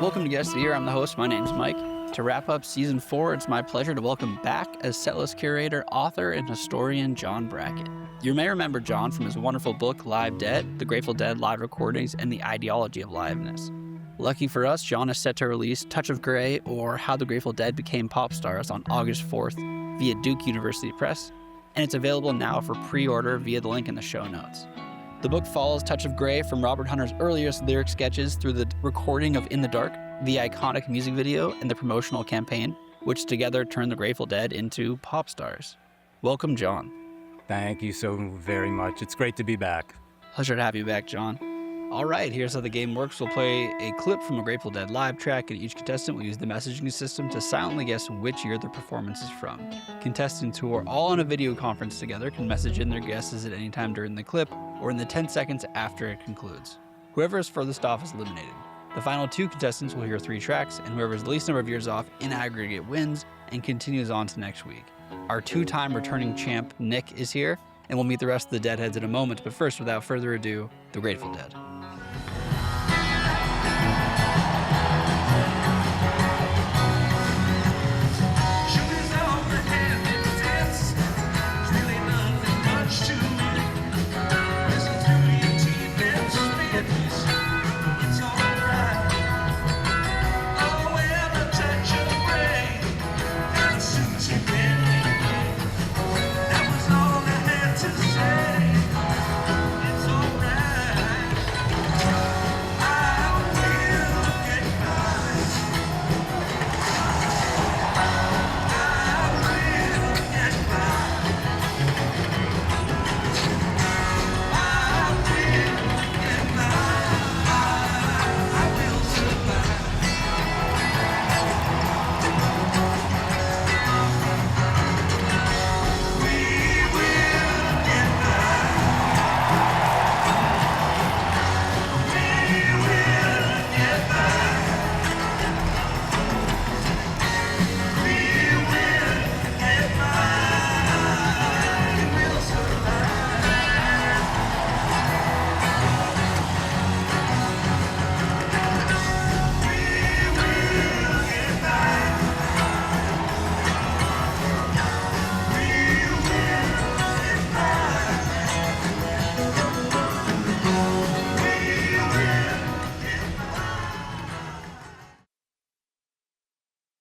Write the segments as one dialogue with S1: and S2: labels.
S1: Welcome to Guest of the Year. I'm the host. My name's Mike. To wrap up Season 4, it's my pleasure to welcome back as setlist curator, author, and historian John Brackett. You may remember John from his wonderful book, Live Dead, The Grateful Dead Live Recordings, and the Ideology of Liveness. Lucky for us, John is set to release Touch of Grey, or How the Grateful Dead Became Pop Stars, on August 4th via Duke University Press, and it's available now for pre-order via the link in the show notes. The book follows Touch of Grey from Robert Hunter's earliest lyric sketches through the recording of In the Dark, the iconic music video, and the promotional campaign, which together turned the Grateful Dead into pop stars. Welcome, John.
S2: Thank you so very much. It's great to be back.
S1: Pleasure to have you back, John. All right, here's how the game works. We'll play a clip from a Grateful Dead live track, and each contestant will use the messaging system to silently guess which year their performance is from. Contestants who are all on a video conference together can message in their guesses at any time during the clip or in the 10 seconds after it concludes. Whoever is furthest off is eliminated. The final two contestants will hear 3 tracks, and whoever is the least number of years off in aggregate wins and continues on to next week. Our 2-time returning champ, Nick, is here, and we'll meet the rest of the Deadheads in a moment, but first, without further ado, the Grateful Dead.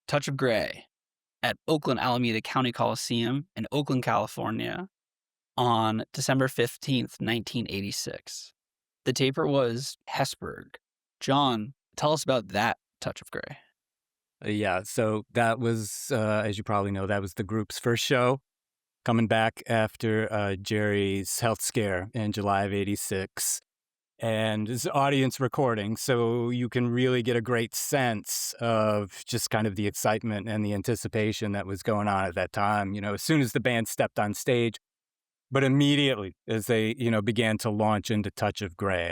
S1: Touch of Grey at Oakland Alameda County Coliseum in Oakland, California on December 15th, 1986. The taper was Hesburgh. John, tell us about that Touch of Grey.
S2: So that was, as you probably know, that was the group's first show, coming back after Jerry's health scare in July of 86. And it's audience recording, so you can really get a great sense of just kind of the excitement and the anticipation that was going on at that time, as soon as the band stepped on stage. But immediately as they, began to launch into Touch of Grey,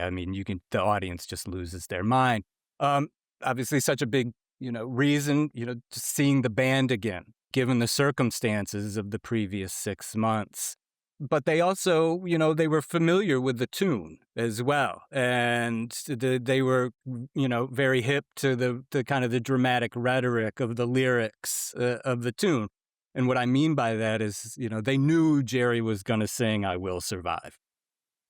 S2: the audience just loses their mind. Obviously such a big, reason, just seeing the band again, given the circumstances of the previous 6 months. But they also, they were familiar with the tune as well. And they were, very hip to the kind of the dramatic rhetoric of the lyrics of the tune. And what I mean by that is, they knew Jerry was going to sing I Will Survive.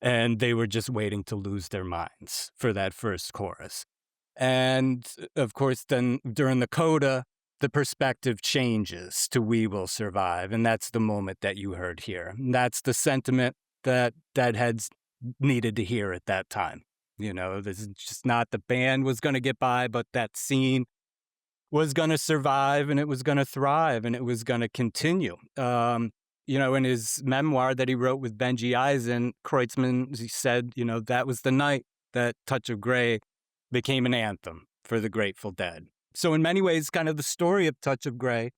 S2: And they were just waiting to lose their minds for that first chorus. And of course, then during the coda, the perspective changes to We Will Survive. And that's the moment that you heard here. And that's the sentiment that Deadheads needed to hear at that time. This is just not the band was going to get by, but that scene was going to survive and it was going to thrive and it was going to continue. In his memoir that he wrote with Benji Eisen, Kreutzmann, he said, that was the night that Touch of Grey became an anthem for the Grateful Dead. So in many ways, kind of the story of Touch of Grey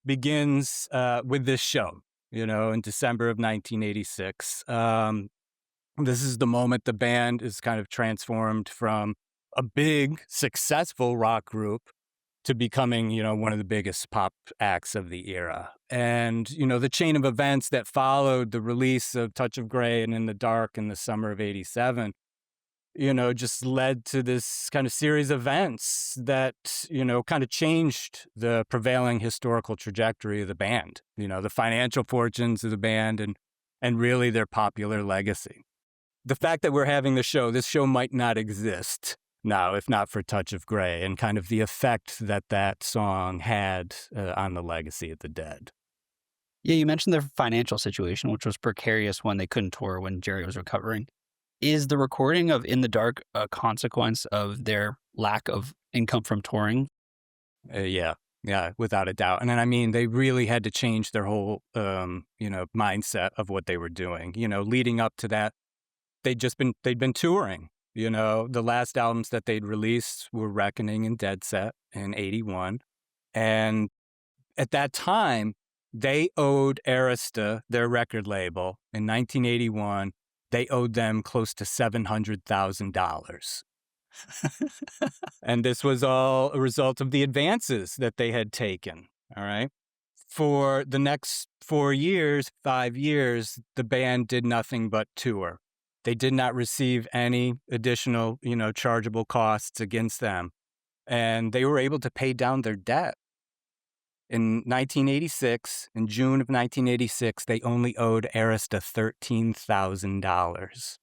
S2: begins with this show, in December of 1986. This is the moment the band is kind of transformed from a big, successful rock group to becoming, one of the biggest pop acts of the era. And, the chain of events that followed the release of Touch of Grey and In the Dark in the summer of 87 just led to this kind of series of events that, kind of changed the prevailing historical trajectory of the band, the financial fortunes of the band and really their popular legacy. The fact that we're having this show might not exist now if not for Touch of Grey and kind of the effect that song had on the legacy of the Dead.
S1: Yeah, you mentioned their financial situation, which was precarious when they couldn't tour when Jerry was recovering. Is the recording of In the Dark a consequence of their lack of income from touring?
S2: Yeah, without a doubt. And then, I mean, they really had to change their whole, mindset of what they were doing. Leading up to that, they'd been touring. The last albums that they'd released were Reckoning and Dead Set in '81. And at that time, they owed Arista, their record label, in 1981, they owed them close to $700,000. And this was all a result of the advances that they had taken, all right? For the next 5 years, the band did nothing but tour. They did not receive any additional, chargeable costs against them. And they were able to pay down their debt. In 1986, in June of 1986, they only owed Arista $13,000.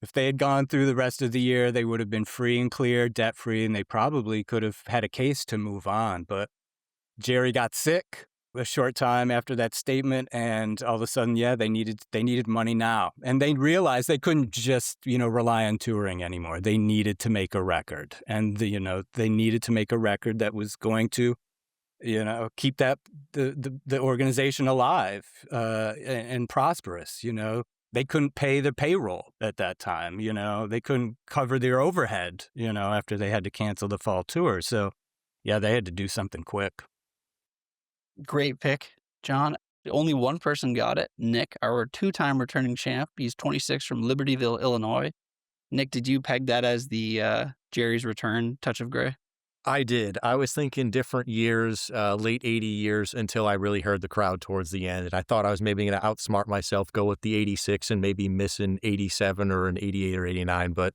S2: If they had gone through the rest of the year, they would have been free and clear, debt-free, and they probably could have had a case to move on. But Jerry got sick a short time after that statement, and all of a sudden, they needed money now. And they realized they couldn't just, rely on touring anymore. They needed to make a record. And, they needed to make a record that was going to keep the organization alive and prosperous. They couldn't pay the payroll at that time. They couldn't cover their overhead. After they had to cancel the fall tour. So, they had to do something quick.
S1: Great pick, John. Only one person got it. Nick, our two-time returning champ. He's 26 from Libertyville, Illinois. Nick, did you peg that as the Jerry's Return, Touch of Grey?
S3: I did. I was thinking different years, late 80 years, until I really heard the crowd towards the end. And I thought I was maybe going to outsmart myself, go with the 86 and maybe miss an 87 or an 88 or 89. But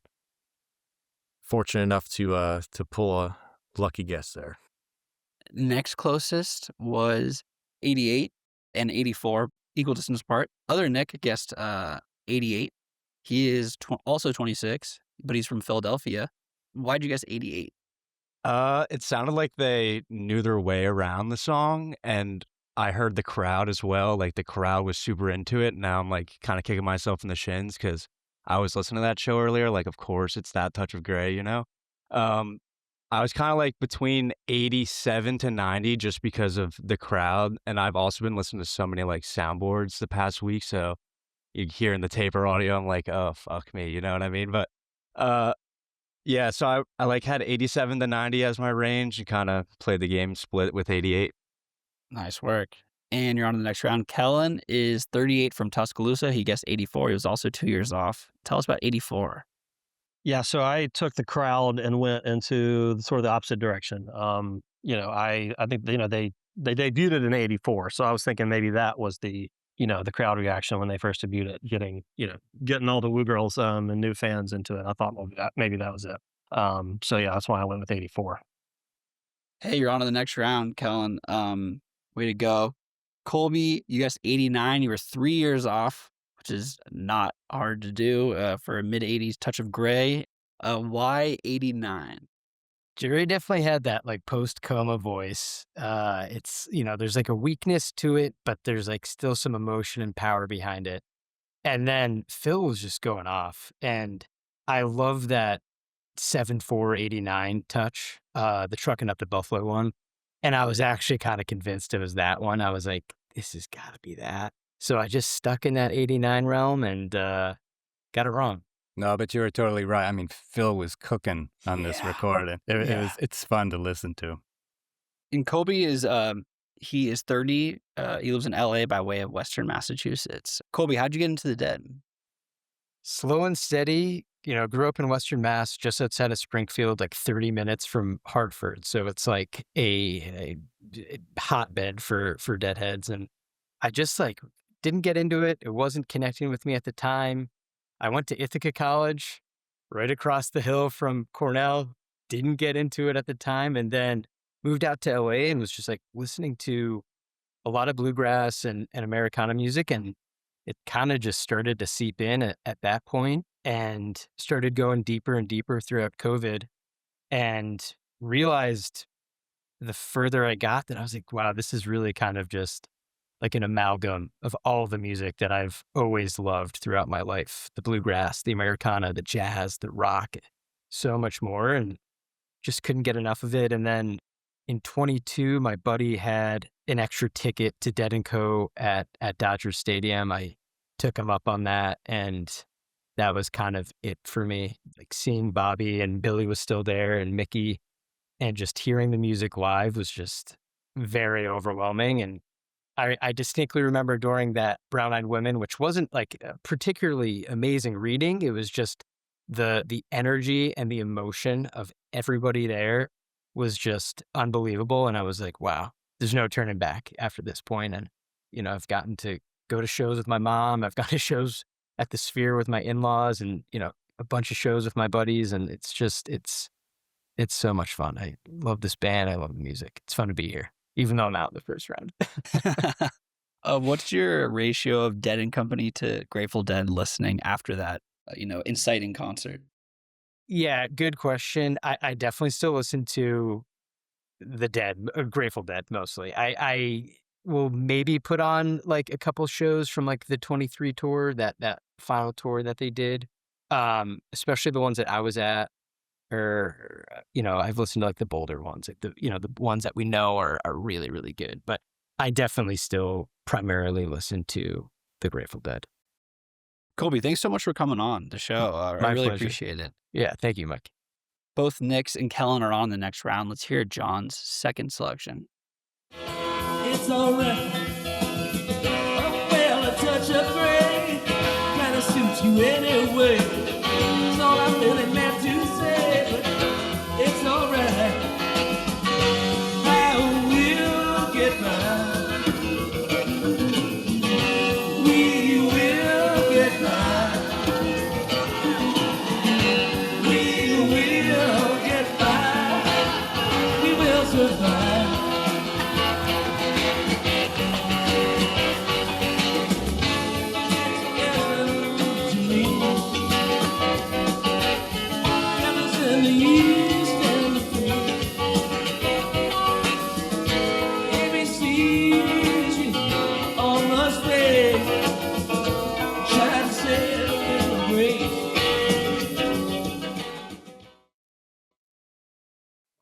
S3: fortunate enough to pull a lucky guess there.
S1: Next closest was 88 and 84, equal distance apart. Other Nick guessed 88. He is also 26, but he's from Philadelphia. Why'd you guess 88?
S4: It sounded like they knew their way around the song, and I heard the crowd as well. Like, the crowd was super into it. Now I'm like kind of kicking myself in the shins because I was listening to that show earlier. Like, of course, it's that Touch of Grey, I was kind of like between 87 to 90 just because of the crowd. And I've also been listening to so many like soundboards the past week. So you hear in the taper audio, I'm like, oh, fuck me. You know what I mean? But, so I like had 87 to 90 as my range and kind of played the game split with 88.
S1: Nice work. And you're on to the next round. Kellen is 38 from Tuscaloosa. He guessed 84. He was also 2 years off. Tell us about 84.
S5: Yeah, so I took the crowd and went into sort of the opposite direction. I think they debuted it in '84, so I was thinking maybe that was the crowd reaction when they first debuted it, getting all the Woo Girls and new fans into it. I thought maybe that was it. That's why I went with 84.
S1: Hey, you're on to the next round, Kellen. Way to go. Colby, you guessed 89. You were 3 years off, which is not hard to do for a mid-'80s Touch of Grey. Why 89?
S6: Jerry definitely had that like post-coma voice. It's, there's like a weakness to it, but there's like still some emotion and power behind it. And then Phil was just going off. And I love that 7/4/89 touch, the Truckin' Up to Buffalo one. And I was actually kind of convinced it was that one. I was like, this has got to be that. So I just stuck in that 89 realm and got it wrong.
S2: No, but you were totally right. I mean, Phil was cooking on this recording. It's fun to listen to.
S1: And Colby is he is 30. He lives in LA by way of Western Massachusetts. Colby, how'd you get into the Dead?
S6: Slow and steady. Grew up in Western Mass, just outside of Springfield, like 30 minutes from Hartford. So it's like a hotbed for Deadheads. And I just didn't get into it. It wasn't connecting with me at the time. I went to Ithaca College, right across the hill from Cornell. Didn't get into it at the time, and then moved out to LA and was just like listening to a lot of bluegrass and Americana music. And it kind of just started to seep in at that point and started going deeper and deeper throughout COVID, and realized the further I got that I was like, wow, this is really kind of just like an amalgam of all the music that I've always loved throughout my life. The bluegrass, the Americana, the jazz, the rock, so much more. And just couldn't get enough of it. And then in 22, my buddy had an extra ticket to Dead & Co. at Dodger Stadium. I took him up on that, and that was kind of it for me. Like seeing Bobby and Billy was still there and Mickey, and just hearing the music live was just very overwhelming. And I distinctly remember during that Brown Eyed Women, which wasn't like a particularly amazing reading. It was just the energy and the emotion of everybody there was just unbelievable. And I was like, wow, there's no turning back after this point. And, I've gotten to go to shows with my mom. I've gone to shows at the Sphere with my in-laws, and, a bunch of shows with my buddies. And it's just, it's so much fun. I love this band. I love the music. It's fun to be here, even though I'm out in the first round.
S1: What's your ratio of Dead & Company to Grateful Dead listening after that, inciting concert?
S6: Yeah, good question. I definitely still listen to the Dead, Grateful Dead mostly. I will maybe put on like a couple shows from like the 23 tour, that final tour that they did, especially the ones that I was at. Or, I've listened to like the bolder ones, like the ones that we know are really, really good. But I definitely still primarily listen to the Grateful Dead.
S1: Colby, thanks so much for coming on the show. I really
S6: pleasure.
S1: appreciate it.
S6: Yeah, thank you, Mike.
S1: Both Nix and Kellen are on the next round. Let's hear John's second selection.
S7: It's alright. Oh, well, a touch of gray kind of suits you anyway. That's all I really meant to say, but it's alright. I will get by. We will get by. We will get by. We will survive.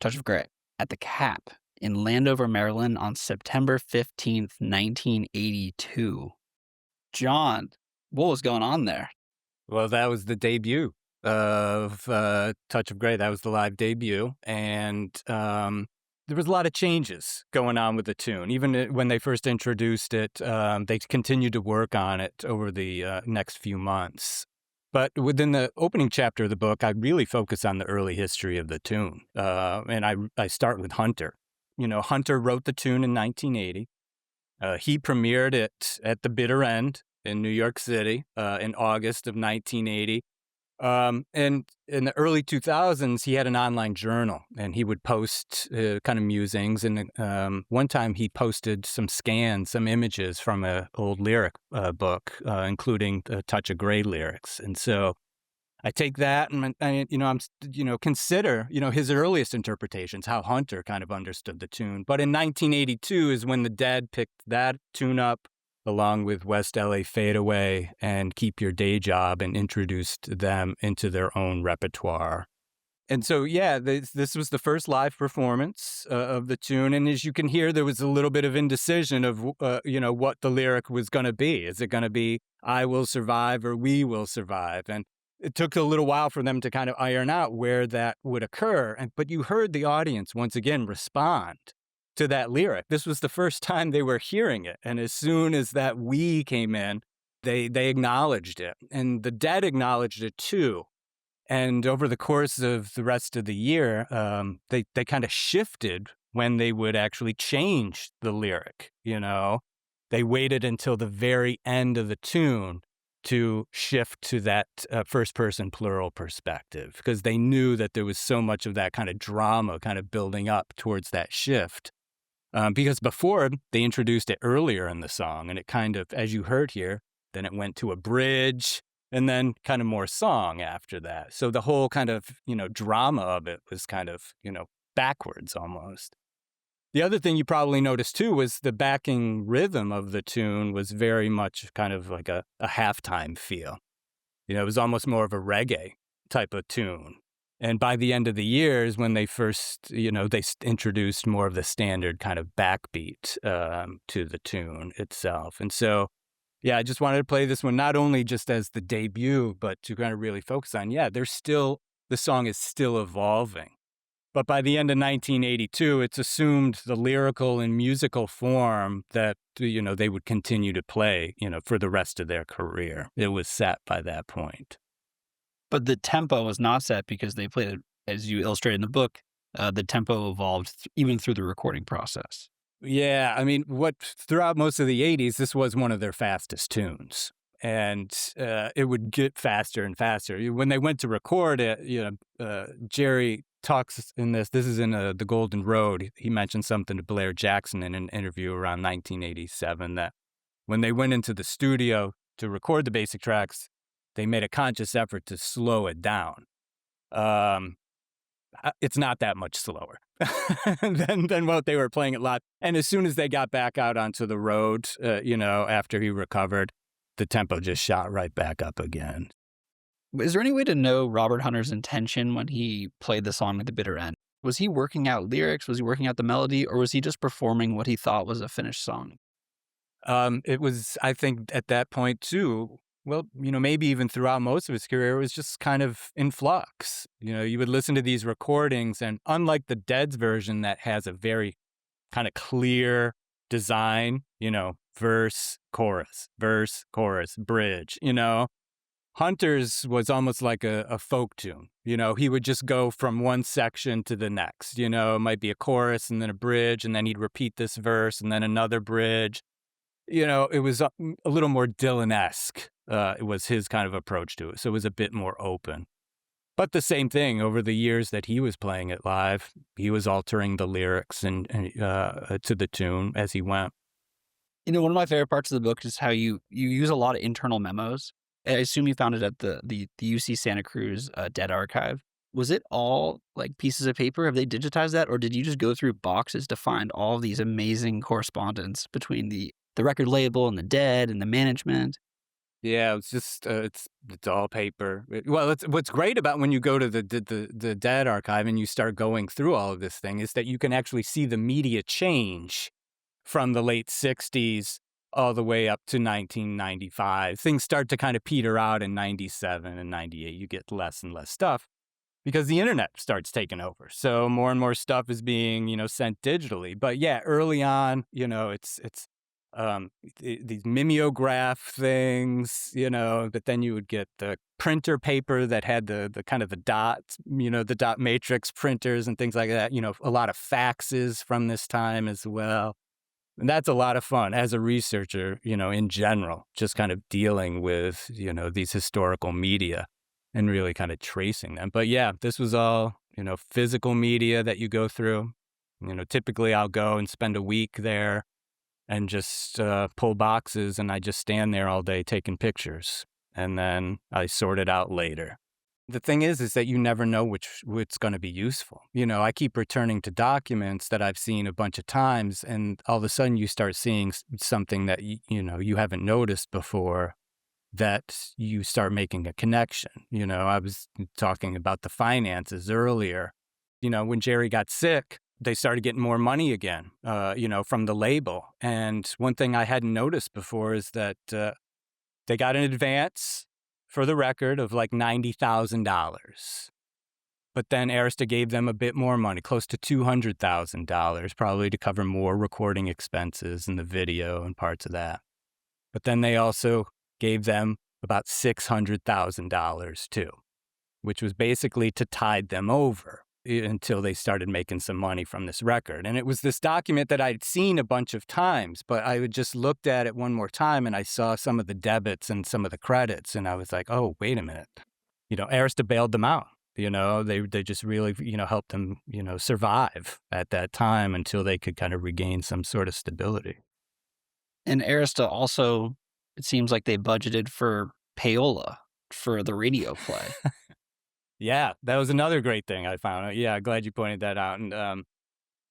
S1: Touch of Gray at the Cap in Landover, Maryland on September 15th, 1982. John, what was going on there?
S2: Well, that was the debut of Touch of Grey. That was the live debut. And there was a lot of changes going on with the tune. Even when they first introduced it, they continued to work on it over the next few months. But within the opening chapter of the book, I really focus on the early history of the tune. And I start with Hunter. Hunter wrote the tune in 1980. He premiered it at the Bitter End in New York City in August of 1980. And in the early 2000s, he had an online journal, and he would post kind of musings. And one time he posted some images from an old lyric book, including Touch of Grey lyrics. And so I take that and consider, his earliest interpretations, how Hunter kind of understood the tune. But in 1982 is when the Dead picked that tune up, along with West LA Fade Away and Keep Your Day Job, and introduced them into their own repertoire. And so, this was the first live performance of the tune. And as you can hear, there was a little bit of indecision of, what the lyric was going to be. Is it going to be, I will survive or we will survive? And it took a little while for them to kind of iron out where that would occur. But you heard the audience once again respond to that lyric. This was the first time they were hearing it. And as soon as that we came in, they acknowledged it. And the Dead acknowledged it too. And over the course of the rest of the year, they kind of shifted when they would actually change the lyric. They waited until the very end of the tune to shift to that first-person plural perspective, because they knew that there was so much of that kind of drama kind of building up towards that shift. Because before, they introduced it earlier in the song, and it kind of, as you heard here, then it went to a bridge, and then kind of more song after that. So the whole kind of, drama of it was kind of, backwards almost. The other thing you probably noticed, too, was the backing rhythm of the tune was very much kind of like a halftime feel. It was almost more of a reggae type of tune. And by the end of the year is when they first, they introduced more of the standard kind of backbeat to the tune itself. And so, yeah, I just wanted to play this one not only just as the debut, but to kind of really focus on, the song is still evolving. But by the end of 1982, it's assumed the lyrical and musical form that, they would continue to play, for the rest of their career. It was set by that point.
S1: But the tempo was not set because they played it, as you illustrated in the book, the tempo evolved even through the recording process.
S2: Yeah, I mean, throughout most of the 80s, this was one of their fastest tunes. And it would get faster and faster. When they went to record it, Jerry talks in this is in The Golden Road. He mentioned something to Blair Jackson in an interview around 1987 that when they went into the studio to record the basic tracks, they made a conscious effort to slow it down. It's not that much slower than what they were playing it live. And as soon as they got back out onto the road, after he recovered, the tempo just shot right back up again.
S1: Is there any way to know Robert Hunter's intention when he played the song at the bitter end? Was he working out lyrics? Was he working out the melody? Or was he just performing what he thought was a finished song?
S2: It was, I think, at that point, too, well, maybe even throughout most of his career, it was just kind of in flux. You would listen to these recordings, and unlike the Dead's version that has a very kind of clear design, verse, chorus, bridge, Hunter's was almost like a folk tune. He would just go from one section to the next. It might be a chorus and then a bridge, and then he'd repeat this verse and then another bridge. It was a little more Dylan-esque. It was his kind of approach to it. So it was a bit more open. But the same thing, over the years that he was playing it live, he was altering the lyrics and to the tune as he went.
S1: One of my favorite parts of the book is how you use a lot of internal memos. I assume you found it at the UC Santa Cruz Dead Archive. Was it all like pieces of paper? Have they digitized that? Or did you just go through boxes to find all of these amazing correspondence between the record label and the Dead and the management?
S2: Yeah, it's just it's all paper. What's great about when you go to the Dead Archive and you start going through all of this thing is that you can actually see the media change from the late 60s all the way up to 1995. Things start to kind of peter out in 97 and 98. You get less and less stuff because the internet starts taking over. So more and more stuff is being, sent digitally. But yeah, early on, it's these mimeograph things, but then you would get the printer paper that had the kind of the dots, the dot matrix printers and things like that. A lot of faxes from this time as well. And that's a lot of fun as a researcher, in general, just kind of dealing with, these historical media and really kind of tracing them. But yeah, this was all, physical media that you go through. Typically I'll go and spend a week there and just pull boxes, and I just stand there all day taking pictures, and then I sort it out later. The thing is that you never know what's going to be useful. I keep returning to documents that I've seen a bunch of times, and all of a sudden you start seeing something that, you haven't noticed before, that you start making a connection. I was talking about the finances earlier. When Jerry got sick, they started getting more money again, from the label. And one thing I hadn't noticed before is that they got an advance for the record of like $90,000. But then Arista gave them a bit more money, close to $200,000, probably to cover more recording expenses and the video and parts of that. But then they also gave them about $600,000 too, which was basically to tide them over. until they started making some money from this record. And it was this document that I'd seen a bunch of times, but I would just looked at it one more time and I saw some of the debits and some of the credits. And I was like, oh, wait a minute. Arista bailed them out. They just really, helped them, survive at that time until they could kind of regain some sort of stability.
S1: And Arista also, it seems like they budgeted for payola for the radio play.
S2: Yeah, that was another great thing I found. Yeah, glad you pointed that out. And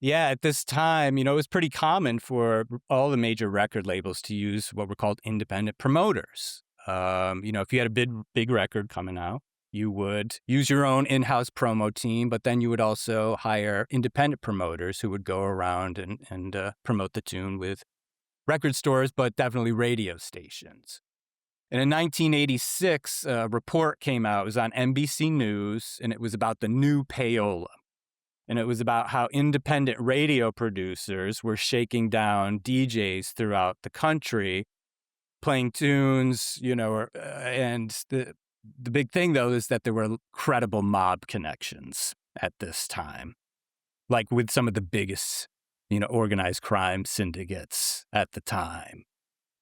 S2: at this time, it was pretty common for all the major record labels to use what were called independent promoters. If you had a big record coming out, you would use your own in-house promo team, but then you would also hire independent promoters who would go around and promote the tune with record stores, but definitely radio stations. And in 1986, a report came out. It was on NBC News, and it was about the new payola. And it was about how independent radio producers were shaking down DJs throughout the country, playing tunes, and the big thing, though, is that there were credible mob connections at this time, like with some of the biggest, organized crime syndicates at the time.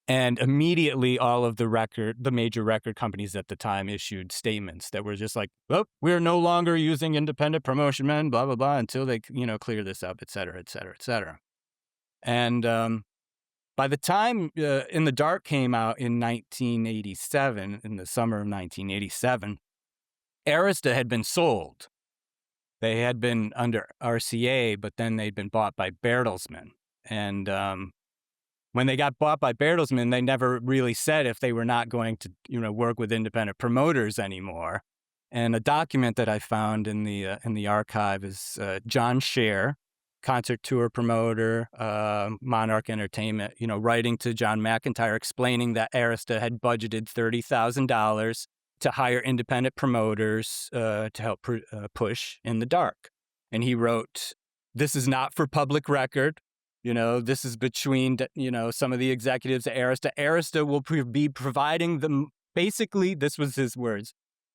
S2: And immediately all of the major record companies at the time issued statements that were just like, well, we're no longer using independent promotion men, blah, blah, blah, until they, clear this up, et cetera, et cetera, et cetera. And by the time In the Dark came out in 1987, in the summer of 1987, Arista had been sold. They had been under RCA, but then they'd been bought by Bertelsmann. And when they got bought by Bertelsmann, they never really said if they were not going to, work with independent promoters anymore. And a document that I found in the archive is John Scher, concert tour promoter, Monarch Entertainment, writing to John McIntyre explaining that Arista had budgeted $30,000 to hire independent promoters to help push In the Dark. And he wrote, "This is not for public record. This is between, some of the executives at Arista. Arista will be providing them, basically, this was his words,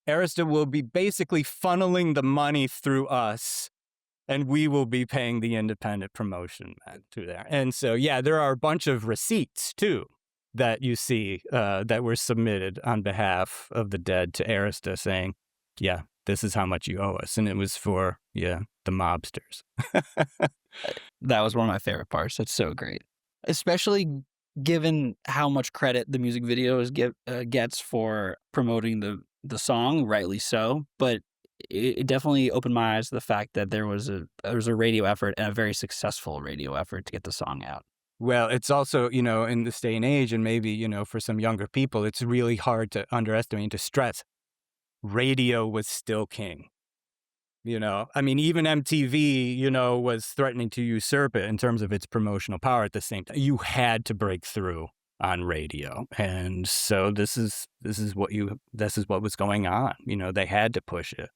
S2: Arista will be basically funneling the money through us, and we will be paying the independent promotion through there." And so, there are a bunch of receipts, too, that you see that were submitted on behalf of the Dead to Arista saying, this is how much you owe us. And it was for, the mobsters.
S1: That was one of my favorite parts. That's so great. Especially given how much credit the music video gets for promoting the song, rightly so. But it definitely opened my eyes to the fact that there was a radio effort, and a very successful radio effort, to get the song out.
S2: Well, it's also, in this day and age, and maybe, for some younger people, it's really hard to underestimate and to stress. Radio was still king. Even MTV, was threatening to usurp it in terms of its promotional power at the same time. You had to break through on radio. And so this is what was going on. They had to push it.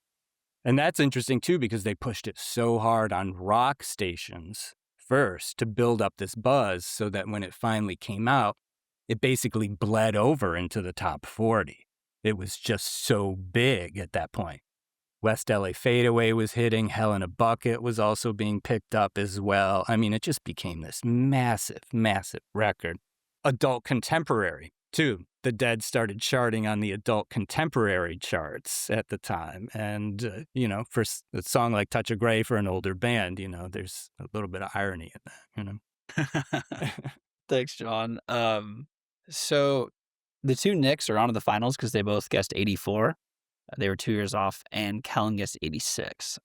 S2: And that's interesting too, because they pushed it so hard on rock stations first to build up this buzz so that when it finally came out, it basically bled over into the top 40. It was just so big at that point. West LA Fadeaway was hitting. Hell in a Bucket was also being picked up as well. It just became this massive, massive record. Adult contemporary, too. The Dead started charting on the adult contemporary charts at the time. And, for a song like Touch of Grey for an older band, there's a little bit of irony in that,
S1: Thanks, John. So the two Nicks are on to the finals because they both guessed 84. They were 2 years off, and Kellen guessed 86.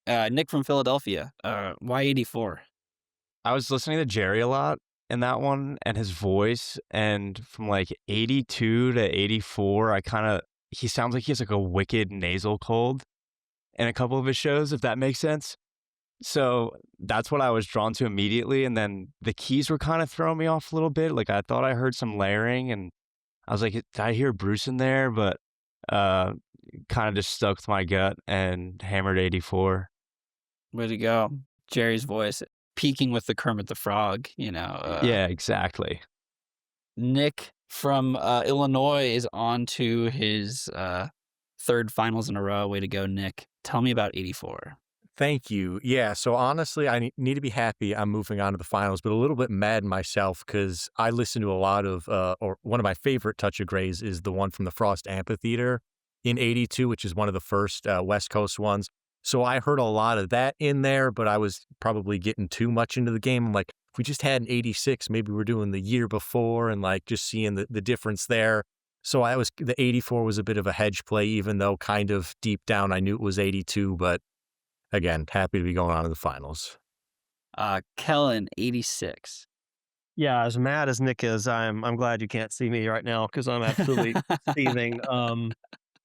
S1: Nick from Philadelphia, why 84?
S4: I was listening to Jerry a lot in that one, and his voice, and from like 82 to 84, he sounds like he has like a wicked nasal cold in a couple of his shows, if that makes sense. So that's what I was drawn to immediately, and then the keys were kind of throwing me off a little bit. Like I thought I heard some layering, and I was like, did I hear Bruce in there? But kind of just stuck with my gut and hammered 84.
S1: Way to go. Jerry's voice peaking with the Kermit the Frog,
S4: yeah, exactly.
S1: Nick from Illinois is on to his third finals in a row. Way to go, Nick. Tell me about 84.
S3: Thank you. Yeah, so honestly, I need to be happy I'm moving on to the finals, but a little bit mad myself because I listen to a lot of, or one of my favorite Touch of Grays is the one from the Frost Amphitheater in '82, which is one of the first West Coast ones. So I heard a lot of that in there, but I was probably getting too much into the game. I'm like, if we just had an '86, maybe we're doing the year before and like just seeing the difference there. So the '84 was a bit of a hedge play, even though kind of deep down I knew it was '82, but again, happy to be going on to the finals.
S1: Kellen, 86.
S5: Yeah, as mad as Nick is, I'm glad you can't see me right now because I'm absolutely seething.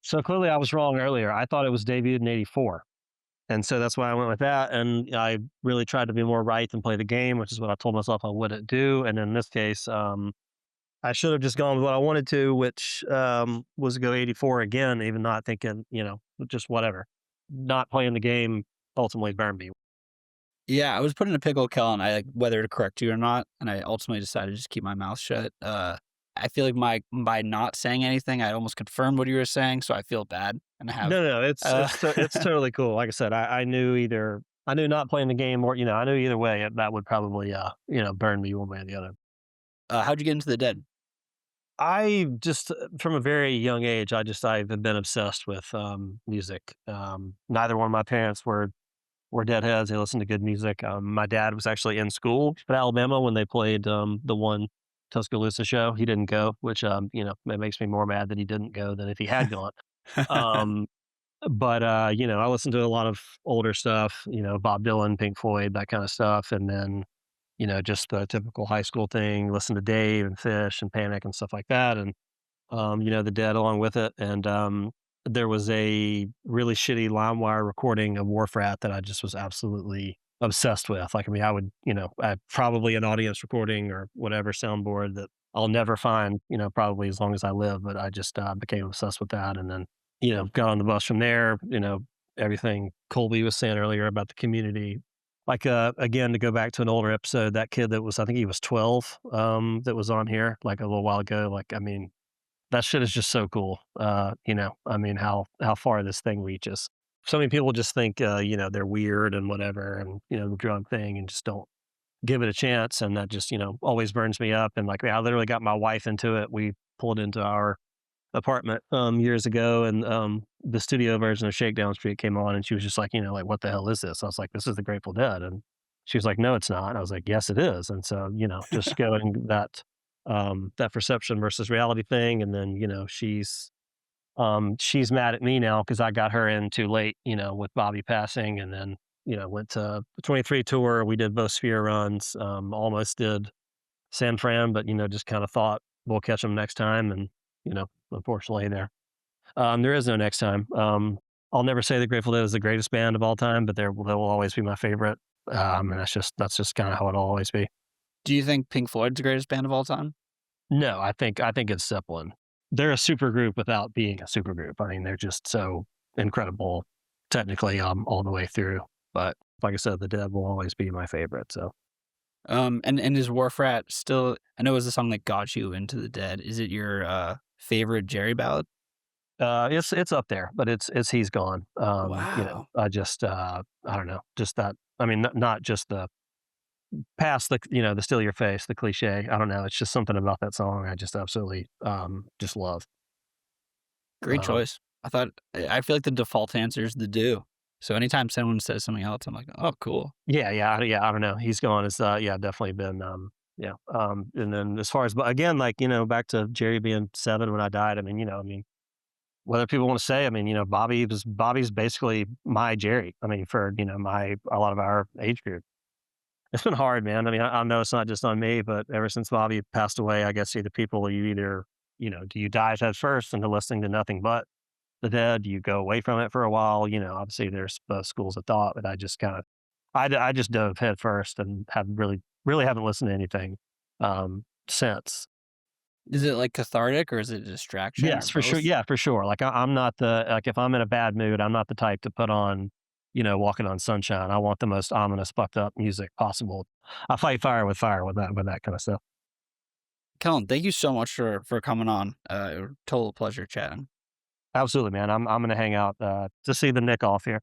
S5: So clearly I was wrong earlier. I thought it was debuted in '84. And so that's why I went with that. And I really tried to be more right and play the game, which is what I told myself I wouldn't do. And in this case, I should have just gone with what I wanted to, which was go '84 again, even not thinking, just whatever. Not playing the game ultimately burned me.
S1: Yeah, I was put in a pickle, Kellen. I like whether to correct you or not, and I ultimately decided to just keep my mouth shut. I feel like by not saying anything, I almost confirmed what you were saying, so I feel bad, and I have.
S5: No,
S1: Uh,
S5: it's totally cool. Like I said, I knew not playing the game or I knew either way that would probably burn me one way or the other.
S1: how'd you get into the Dead?
S5: I just from a very young age, I've been obsessed with music. Neither one of my parents were deadheads. They listened to good music. My dad was actually in school at Alabama when they played the one Tuscaloosa show. He didn't go, which it makes me more mad that he didn't go than if he had gone. Um, but I listened to a lot of older stuff. Bob Dylan, Pink Floyd, that kind of stuff, and then just the typical high school thing. Listen to Dave and Fish and Panic and stuff like that, and the Dead along with it. And there was a really shitty LimeWire recording of Wharf Rat that I just was absolutely obsessed with. Like, I mean, I probably an audience recording or whatever soundboard that I'll never find, probably as long as I live. But I just became obsessed with that. And then, got on the bus from there, everything Colby was saying earlier about the community. Like, again, to go back to an older episode, that kid I think he was 12, that was on here like a little while ago. Like, I mean, that shit is just so cool. I mean, how far this thing reaches. So many people just think, they're weird and whatever, and the drug thing, and just don't give it a chance. And that just, always burns me up. And like, I literally got my wife into it. We pulled into our apartment years ago, and the studio version of Shakedown Street came on, and she was just like, like, what the hell is this? I was like, this is the Grateful Dead, and she was like, no, it's not. I was like, yes, it is. And so, just going that perception versus reality thing. And then, she's mad at me now because I got her in too late, with Bobby passing. And then, went to the 23 tour. We did both Sphere runs, almost did San Fran, but, just kind of thought we'll catch them next time. And, unfortunately there is no next time. I'll never say the Grateful Dead is the greatest band of all time, but they will always be my favorite. And that's just kind of how it'll always be.
S1: Do you think Pink Floyd's the greatest band of all time?
S5: No, I think it's Zeppelin. They're a super group without being a super group. I mean, they're just so incredible technically all the way through. But like I said, the Dead will always be my favorite. So
S1: and is Wharf Rat still? I know it was the song that got you into the Dead. Is it your favorite Jerry ballad?
S5: It's up there, but it's He's Gone.
S1: Wow.
S5: I just I don't know, just that. I mean, not just the past the Still Your Face, the cliche. I don't know. It's just something about that song I just absolutely just love.
S1: Great
S5: Um,
S1: choice. I feel like the default answer is the Do. So anytime someone says something else, I'm like, oh, cool.
S5: yeah. I don't know. He's Gone is definitely been and then as far as, but again, like, back to Jerry being 7 when I died. I mean, whether people want to say, I mean, Bobby's basically my Jerry. I mean, for a lot of our age group. It's been hard, man. I mean, I know it's not just on me, but ever since Bobby passed away, I guess either you either, do you dive head first into listening to nothing but the Dead? Do you go away from it for a while? Obviously there's both schools of thought, but I just kind of, I just dove head first and have really haven't listened to anything since.
S1: Is it like cathartic or is it a distraction?
S5: Yes, for sure.
S1: both?
S5: Yeah, for sure. Like I'm not if I'm in a bad mood, I'm not the type to put on, Walking on Sunshine. I want the most ominous, fucked up music possible. I fight fire with that kind of stuff.
S1: Kellen, thank you so much for coming on. Total pleasure chatting.
S5: Absolutely, man. I'm going to hang out to see the Nick off here.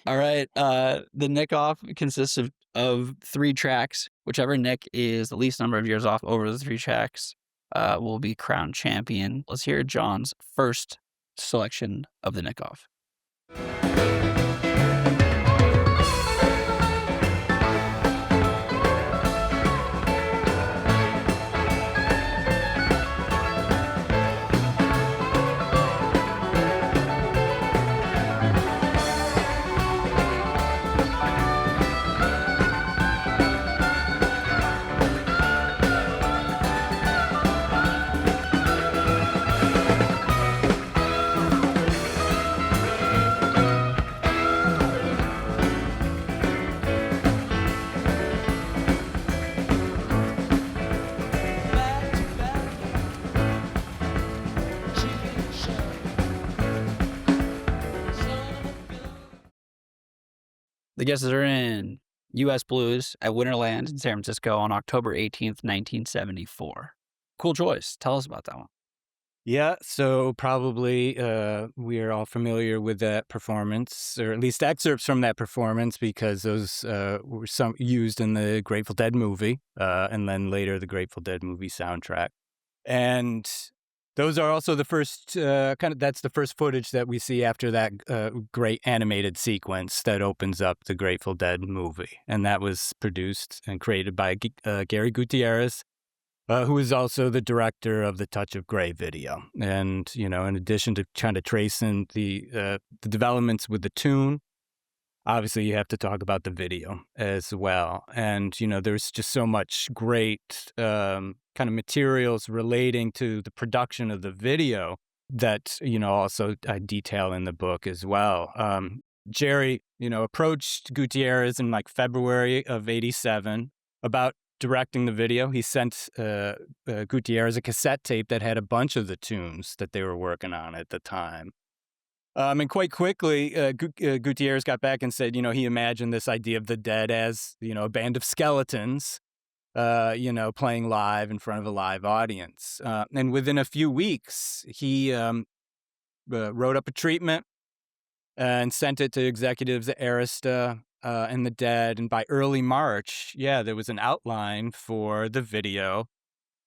S1: All right. The Nick off consists of 3 tracks. Whichever Nick is the least number of years off over the 3 tracks will be crowned champion. Let's hear John's first selection of the Nick off. The guesses are in U.S. Blues at Winterland in San Francisco on October 18th, 1974. Cool choice. Tell us about that one.
S2: Yeah, so probably we are all familiar with that performance, or at least excerpts from that performance, because those were some used in the Grateful Dead movie, and then later the Grateful Dead movie soundtrack. And those are also the first that's the first footage that we see after that great animated sequence that opens up the Grateful Dead movie. And that was produced and created by Gary Gutierrez, who is also the director of the Touch of Grey video. And, in addition to kind of tracing the developments with the tune, obviously you have to talk about the video as well. And, there's just so much great kind of materials relating to the production of the video that, also I detail in the book as well. Jerry, approached Gutierrez in like February of '87 about directing the video. He sent Gutierrez a cassette tape that had a bunch of the tunes that they were working on at the time. And quite quickly, Gutierrez got back and said, he imagined this idea of the Dead as, a band of skeletons, playing live in front of a live audience. And within a few weeks, he wrote up a treatment and sent it to executives at Arista and the Dead. And by early March, there was an outline for the video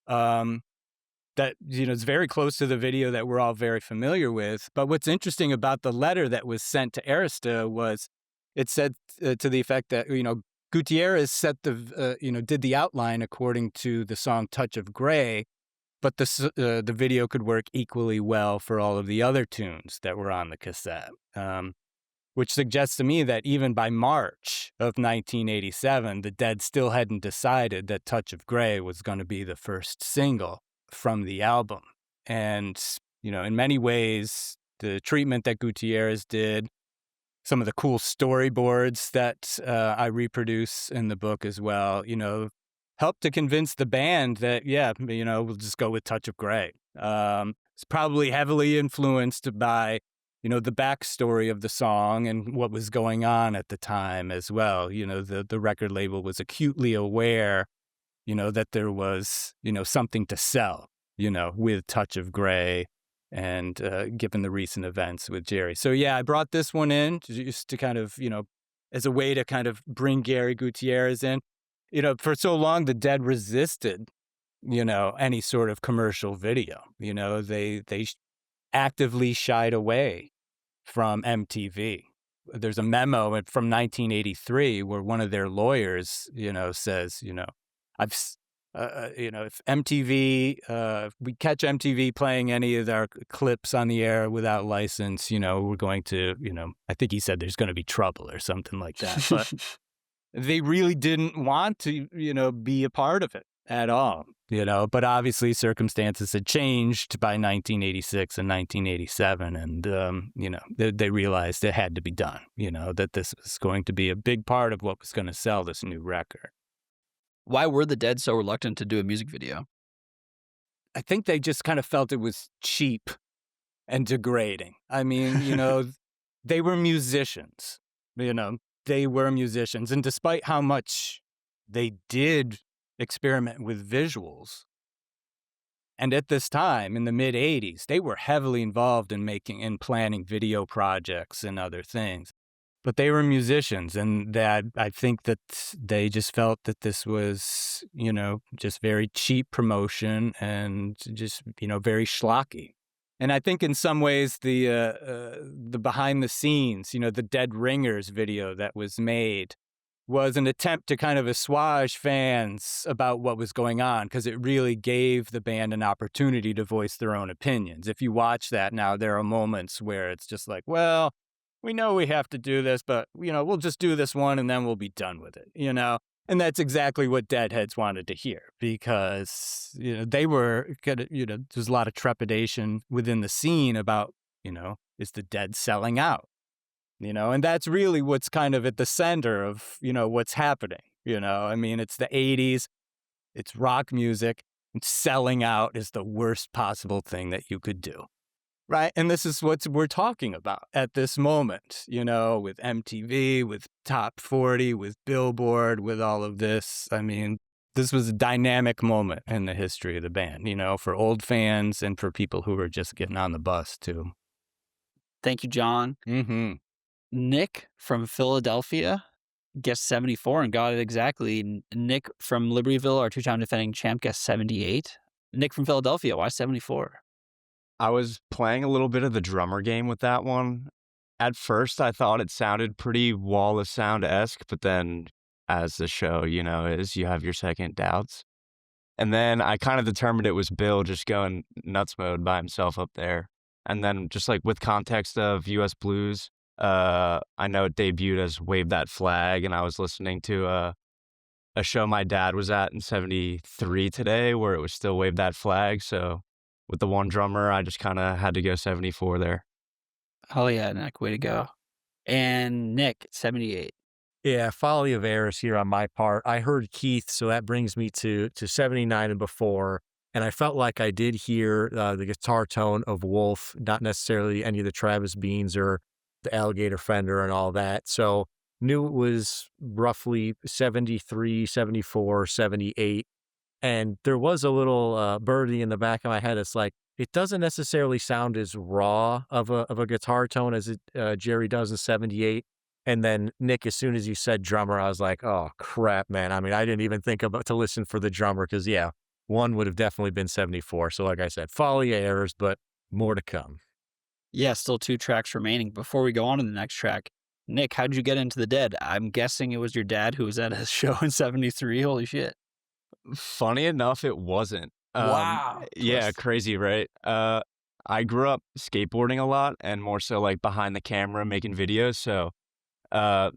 S2: that, is very close to the video that we're all very familiar with. But what's interesting about the letter that was sent to Arista was it said to the effect that, Gutierrez set did the outline according to the song Touch of Grey, but the video could work equally well for all of the other tunes that were on the cassette, which suggests to me that even by March of 1987, the Dead still hadn't decided that Touch of Grey was going to be the first single from the album. And, in many ways, the treatment that Gutierrez did, some of the cool storyboards that I reproduce in the book as well, helped to convince the band that, we'll just go with Touch of Grey. It's probably heavily influenced by, the backstory of the song and what was going on at the time as well. The record label was acutely aware, that there was, something to sell, with Touch of Grey. And given the recent events with Jerry. So, I brought this one in just to kind of, as a way to kind of bring Gary Gutierrez in. For so long, the Dead resisted, any sort of commercial video. They actively shied away from MTV. There's a memo from 1983 where one of their lawyers, says, if MTV, if we catch MTV playing any of their clips on the air without license, we're going to, I think he said there's going to be trouble or something like that. But they really didn't want to, be a part of it at all, But obviously circumstances had changed by 1986 and 1987. And, they realized it had to be done, that this was going to be a big part of what was going to sell this new record.
S1: Why were the Dead so reluctant to do a music video?
S2: I think they just kind of felt it was cheap and degrading. I mean, they were musicians, they were musicians. And despite how much they did experiment with visuals, And at this time, in the mid-'80s, they were heavily involved in making and planning video projects and other things. But they were musicians, and that I think that they just felt that this was, just very cheap promotion and just, very schlocky. And I think in some ways the behind the scenes, the Dead Ringers video that was made was an attempt to kind of assuage fans about what was going on, because it really gave the band an opportunity to voice their own opinions. If you watch that now, there are moments where it's just like, well, we know we have to do this, but, we'll just do this one and then we'll be done with it, And that's exactly what Deadheads wanted to hear, because, they were there's a lot of trepidation within the scene about, is the Dead selling out? And that's really what's kind of at the center of, what's happening. I mean, it's the 80s, it's rock music, and selling out is the worst possible thing that you could do. Right. And this is what we're talking about at this moment, with MTV, with Top 40, with Billboard, with all of this. I mean, this was a dynamic moment in the history of the band, for old fans and for people who were just getting on the bus, too.
S1: Thank you, John.
S2: Mm-hmm.
S1: Nick from Philadelphia guessed 74 and got it exactly. Nick from Libertyville, our two-time defending champ, guessed 78. Nick from Philadelphia, why 74?
S4: I was playing a little bit of the drummer game with that one. At first, I thought it sounded pretty Wall of Sound-esque, but then as the show, is, you have your second doubts. And then I kind of determined it was Bill just going nuts mode by himself up there. And then just like with context of US Blues, I know it debuted as Wave That Flag, and I was listening to a show my dad was at in 73 today where it was still Wave That Flag. So with the one drummer, I just kind of had to go 74 there.
S1: Oh, yeah, Nick, way to go. And Nick, 78.
S3: Yeah, folly of errors here on my part. I heard Keith, so that brings me to 79 and before. And I felt like I did hear the guitar tone of Wolf, not necessarily any of the Travis Beans or the Alligator Fender and all that. So knew it was roughly 73, 74, 78. And there was a little birdie in the back of my head. It's like, it doesn't necessarily sound as raw of a guitar tone as Jerry does in 78. And then, Nick, as soon as you said drummer, I was like, oh, crap, man. I mean, I didn't even think about to listen for the drummer because, yeah, one would have definitely been 74. So like I said, folly of errors, but more to come.
S1: Yeah, still 2 tracks remaining. Before we go on to the next track, Nick, how did you get into the Dead? I'm guessing it was your dad who was at a show in 73. Holy shit.
S4: Funny enough, it wasn't.
S1: Wow.
S4: Yeah,
S1: Twist.
S4: crazy, right? I grew up skateboarding a lot and more so like behind the camera making videos. So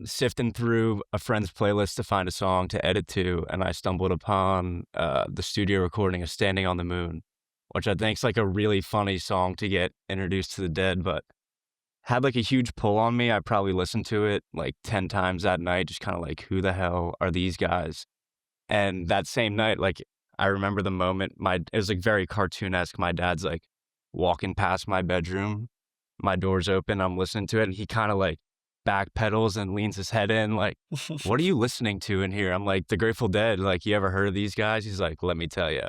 S4: sifting through a friend's playlist to find a song to edit to, and I stumbled upon the studio recording of Standing on the Moon, which I think is like a really funny song to get introduced to the Dead, but had like a huge pull on me. I probably listened to it like 10 times that night, just kind of like, who the hell are these guys? And that same night, like, I remember the moment, it was like very cartoonesque. My dad's like walking past my bedroom, my door's open, I'm listening to it, and he kind of like backpedals and leans his head in, like, what are you listening to in here? I'm like, the Grateful Dead. Like, you ever heard of these guys? He's like, let me tell you,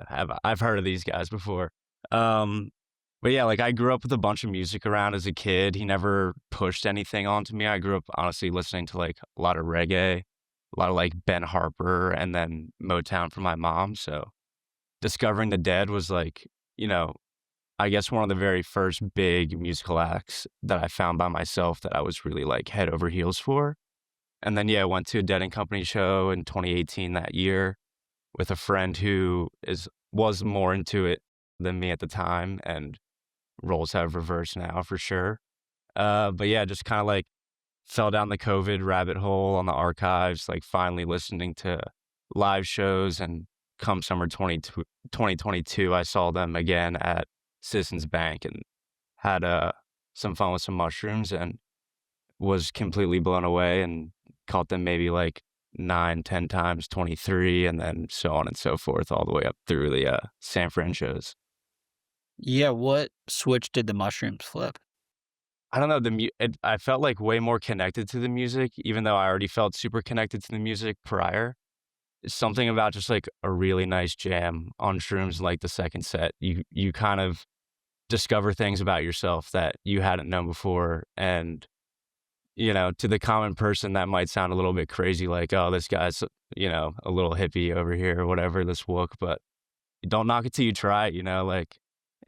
S4: I've heard of these guys before. But yeah, like, I grew up with a bunch of music around as a kid. He never pushed anything onto me. I grew up honestly listening to like a lot of reggae, a lot of like Ben Harper, and then Motown from my mom. So discovering the Dead was like, I guess one of the very first big musical acts that I found by myself that I was really like head over heels for. And then, yeah, I went to a Dead and Company show in 2018 that year with a friend who was more into it than me at the time, and roles have reversed now for sure. But yeah, just kind of like fell down the COVID rabbit hole on the archives, like finally listening to live shows. And come summer 2022, I saw them again at Citizens Bank and had some fun with some mushrooms and was completely blown away and caught them maybe like 9-10 times, 23, and then so on and so forth, all the way up through the San Fran shows.
S1: Yeah, what switch did the mushrooms flip?
S4: I don't know, I felt like way more connected to the music, even though I already felt super connected to the music prior. something about just like a really nice jam on shrooms in, like the second set. You kind of discover things about yourself that you hadn't known before. And, to the common person, that might sound a little bit crazy, like, oh, this guy's, a little hippie over here or whatever, this wook, but don't knock it till you try it, like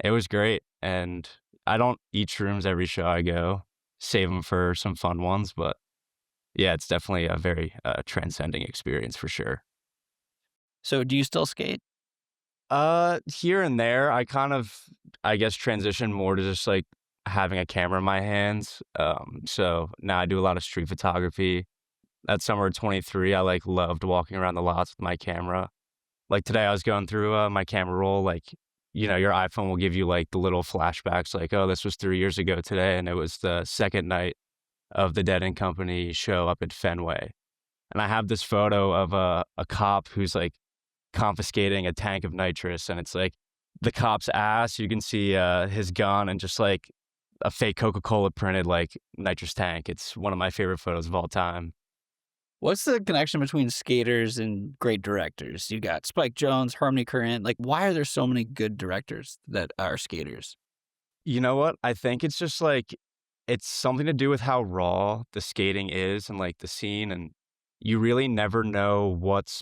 S4: it was great. And I don't eat shrooms every show I go, save them for some fun ones, but yeah, it's definitely a very transcending experience for sure.
S1: So do you still skate?
S4: Here and there, I kind of, I guess, transitioned more to just like having a camera in my hands. So now I do a lot of street photography. That summer of 23, I like loved walking around the lots with my camera. Like today, I was going through my camera roll. Like, your iPhone will give you like the little flashbacks, like, oh, this was 3 years ago today, and it was the second night of the Dead and Company show up at Fenway. And I have this photo of a cop who's like confiscating a tank of nitrous, and it's like the cop's ass. You can see his gun and just like a fake Coca-Cola printed like nitrous tank. It's one of my favorite photos of all time.
S1: What's the connection between skaters and great directors? You got Spike Jonze, Harmony Korine. Like, why are there so many good directors that are skaters?
S4: You know what? I think it's just like, it's something to do with how raw the skating is and like the scene. And you really never know what's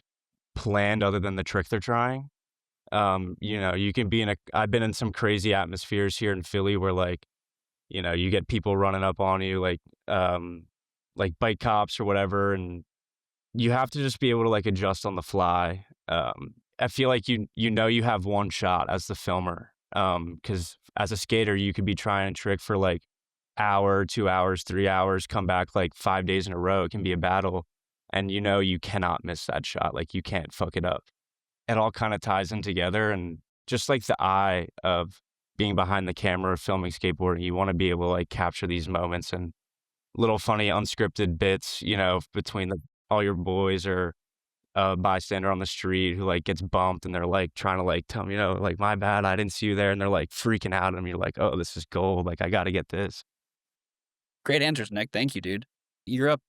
S4: planned other than the trick they're trying. You can be I've been in some crazy atmospheres here in Philly where like, you get people running up on you, like bike cops or whatever. And you have to just be able to like adjust on the fly. I feel like you have one shot as the filmer. Cause as a skater, you could be trying a trick for like hour, 2 hours, 3 hours, come back like 5 days in a row. It can be a battle. And you cannot miss that shot. Like you can't fuck it up. It all kind of ties in together. And just like the eye of being behind the camera, filming skateboarding, you want to be able to like capture these moments and little funny unscripted bits, between all your boys or a bystander on the street who like gets bumped and they're like trying to like tell me, like my bad, I didn't see you there. And they're like freaking out and you're like, oh, this is gold. Like I got to get this.
S1: Great answers, Nick. Thank you, dude. You're up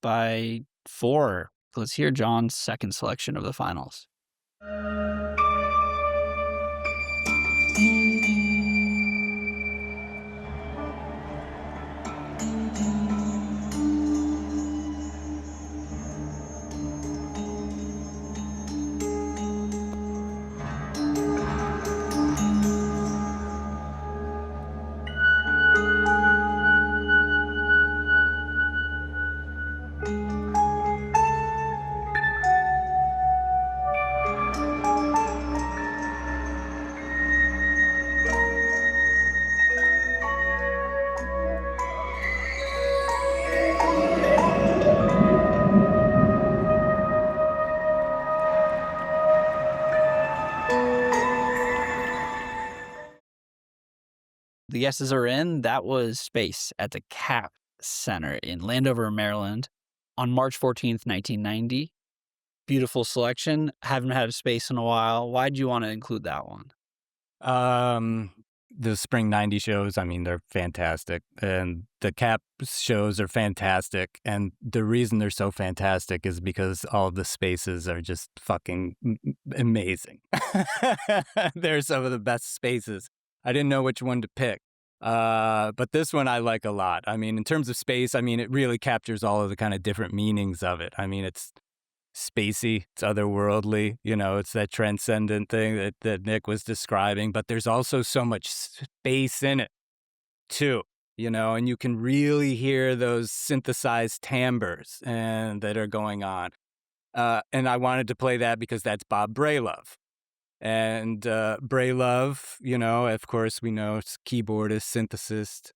S1: by 4. Let's hear John's second selection of the finals. The guesses are in. That was Space at the CAP Center in Landover, Maryland on March 14th, 1990. Beautiful selection. Haven't had a Space in a while. Why'd you want to include that one?
S2: The spring 90 shows, I mean, they're fantastic. And the CAP shows are fantastic. And the reason they're so fantastic is because all of the spaces are just fucking amazing. They're some of the best spaces. I didn't know which one to pick. But this one I like a lot. I mean, in terms of space, I mean, it really captures all of the kind of different meanings of it. I mean, it's spacey, it's otherworldly, it's that transcendent thing that Nick was describing, but there's also so much space in it too, and you can really hear those synthesized timbres and that are going on. And I wanted to play that because that's Bob Brailove. And Brailove, of course, we know it's keyboardist, synthesist,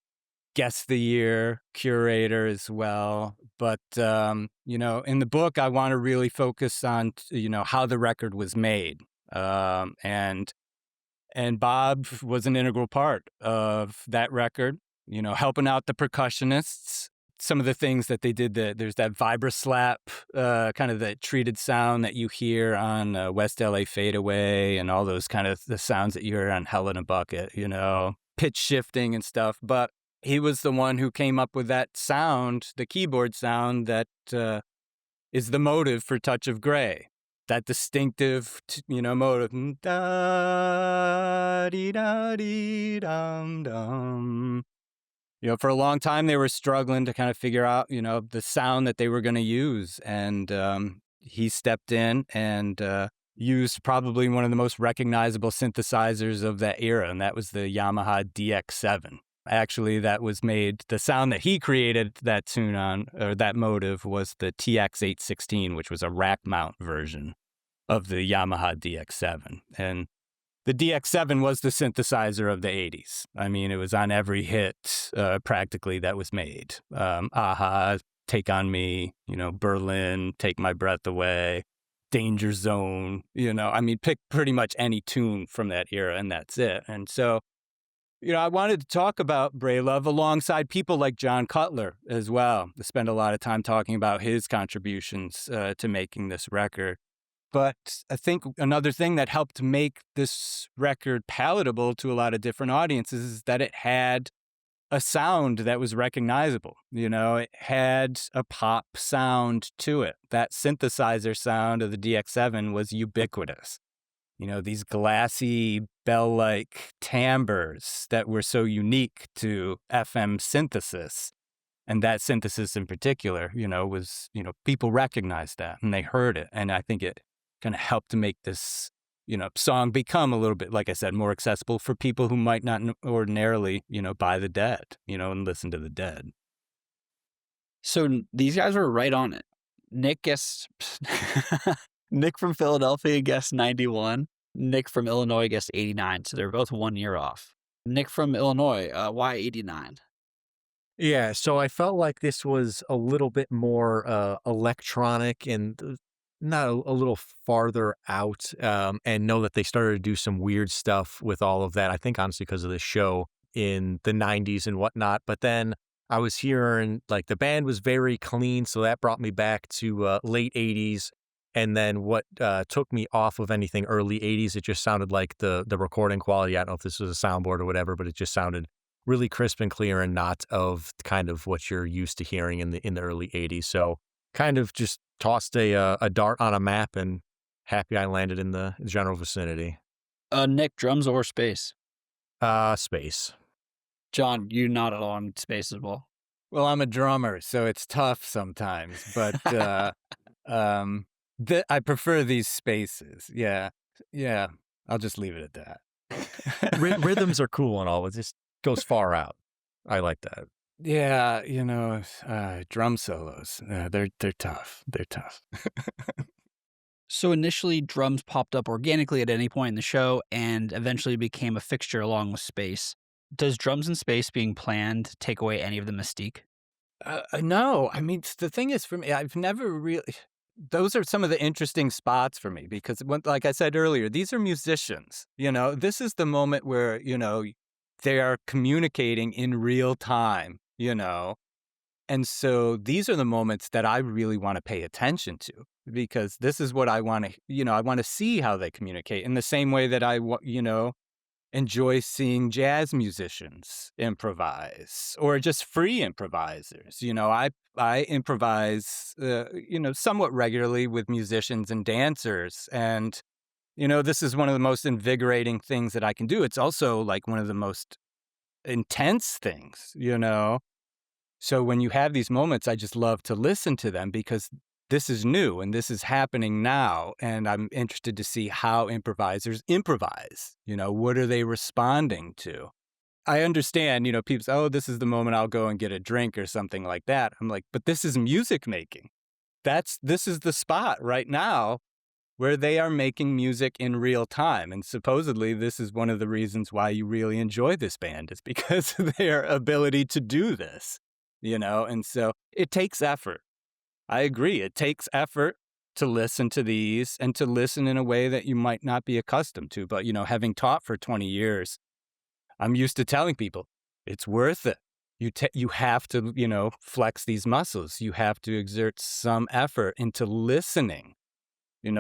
S2: guest of the year, curator as well. But, in the book, I want to really focus on, how the record was made. And Bob was an integral part of that record, helping out the percussionists. Some of the things that they did, there's that vibra slap, kind of the treated sound that you hear on West LA Fadeaway and all those kind of the sounds that you hear on Hell in a Bucket, pitch shifting and stuff. But he was the one who came up with that sound, the keyboard sound that is the motive for Touch of Grey. that distinctive, mode of da dee da dee dum dum. For a long time they were struggling to kind of figure out, the sound that they were going to use, and he stepped in and used probably one of the most recognizable synthesizers of that era, and that was the Yamaha DX7. Actually, that was made, the sound that he created that tune on, or that motive, was the TX816, which was a rack mount version of the Yamaha DX7. And the DX7 was the synthesizer of the 80s. I mean, it was on every hit practically that was made. Aha, Take On Me, Berlin, Take My Breath Away, Danger Zone, pick pretty much any tune from that era and that's it. And so, I wanted to talk about Braylove alongside people like John Cutler as well. I spend a lot of time talking about his contributions to making this record. But I think another thing that helped make this record palatable to a lot of different audiences is that it had a sound that was recognizable. It had a pop sound to it. That synthesizer sound of the DX7 was ubiquitous. These glassy bell-like timbres that were so unique to FM synthesis. And that synthesis in particular, was, people recognized that and they heard it. And I think it kind of helped to make this, song become a little bit, like I said, more accessible for people who might not ordinarily, buy the Dead, and listen to the Dead.
S1: So these guys were right on it. Nick from Philadelphia guessed 91. Nick from Illinois guessed 89. So they're both 1 year off. Nick from Illinois, why 89?
S3: Yeah, so I felt like this was a little bit more electronic and not a little farther out, and know that they started to do some weird stuff with all of that. I think honestly because of the show in the 90s and whatnot. But then I was hearing like the band was very clean, so that brought me back to late 80s. And then what took me off of anything early 80s, it just sounded like the recording quality. I don't know if this was a soundboard or whatever, but it just sounded really crisp and clear and not of kind of what you're used to hearing in the early 80s. So kind of just tossed a dart on a map and happy I landed in the general vicinity.
S1: Nick, drums or space?
S3: Space.
S1: John, you nodded on space as well.
S2: Well, I'm a drummer, so it's tough sometimes, but I prefer these spaces. Yeah. I'll just leave it at that.
S3: Rhythms are cool and all. It just goes far out. I like that.
S2: Yeah, drum solos. They're tough. They're tough.
S1: So initially, drums popped up organically at any point in the show and eventually became a fixture along with space. Does drums and space being planned take away any of the mystique?
S2: No. I mean, the thing is, for me, I've never really... Those are some of the interesting spots for me because, like I said earlier, these are musicians. This is the moment where, they are communicating in real time, And so these are the moments that I really want to pay attention to because this is what I want to, I want to see how they communicate in the same way that I, enjoy seeing jazz musicians improvise or just free improvisers. I improvise, somewhat regularly with musicians and dancers. And, this is one of the most invigorating things that I can do. It's also like one of the most intense things, So when you have these moments, I just love to listen to them because this is new and this is happening now. And I'm interested to see how improvisers improvise. What are they responding to? I understand, people say, oh, this is the moment I'll go and get a drink or something like that. I'm like, but this is music making. This is the spot right now where they are making music in real time. And supposedly this is one of the reasons why you really enjoy this band is because of their ability to do this, and so it takes effort. I agree. It takes effort to listen to these and to listen in a way that you might not be accustomed to. But, having taught for 20 years, I'm used to telling people it's worth it. You have to, flex these muscles. You have to exert some effort into listening,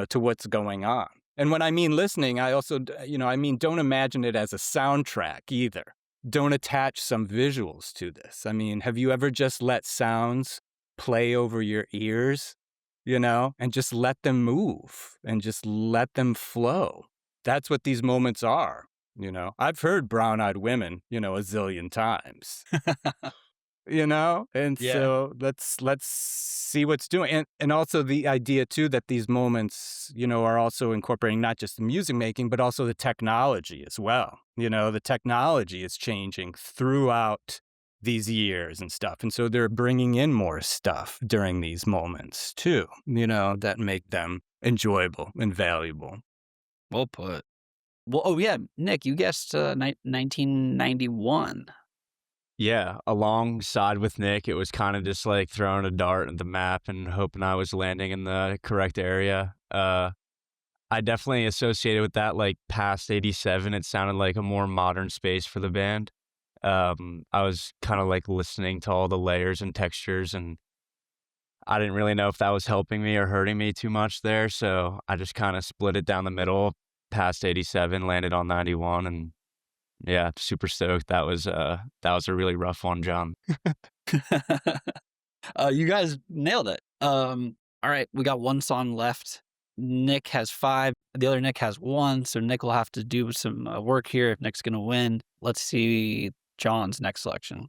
S2: to what's going on. And when I mean listening, I also, don't imagine it as a soundtrack either. Don't attach some visuals to this. I mean, have you ever just let sounds play over your ears and just let them move and just let them flow. That's what these moments are. I've heard Brown-Eyed Women, a zillion times. And
S1: Yeah.
S2: so let's see what's doing. And also the idea too that these moments, are also incorporating not just the music making, but also the technology as well. The technology is changing throughout these years and stuff. And so they're bringing in more stuff during these moments too, that make them enjoyable and valuable.
S1: Well put. Well, oh yeah, Nick, you guessed 1991.
S4: Yeah, alongside with Nick, it was kind of just like throwing a dart at the map and hoping I was landing in the correct area. I definitely associated with that, like past 87. It sounded like a more modern space for the band. I was kind of like listening to all the layers and textures, and I didn't really know if that was helping me or hurting me too much there. So I just kind of split it down the middle, past 87, landed on 91, and yeah, super stoked. That was a really rough one, John.
S1: You guys nailed it. All right, we got one song left. Nick has 5. The other Nick has 1. So Nick will have to do some work here if Nick's going to win. Let's see John's next selection.